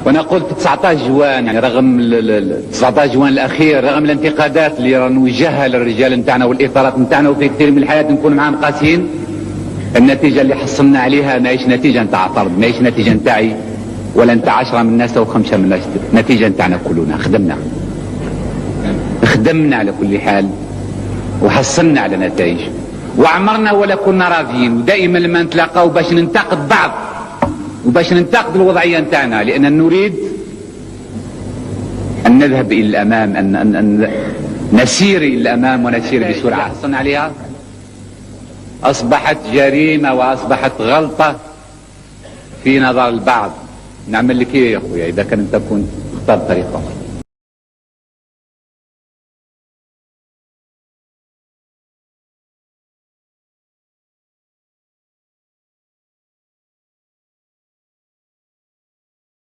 وانا قلت 19 جوان، يعني رغم 19 جوان الاخير، رغم الانتقادات اللي نوجهها للرجال نتاعنا والاطارات نتاعنا، وفي كثير من الحياه نكون معاهم قاسيين، النتيجه اللي حصلنا عليها ماهيش نتيجه نتاع طرد، ماهيش نتيجه نتاعي ولا نتاع 10 من الناس او 5 من الناس، نتيجه نتاعنا كلنا. خدمنا على كل حال وحصلنا على نتائج وعمرنا ولا كنا راضيين، ودائما لما نتلاقاو باش ننتقد بعض وباش ننتقد الوضعيه نتاعنا، لان نريد ان نذهب الى الامام، ان نسير الى الامام ونسير بسرعه. حصلنا عليها اصبحت جريمه واصبحت غلطه في نظر البعض. نعمل لك ايه يا اخويا اذا كان انت كنت اخترت طريقه؟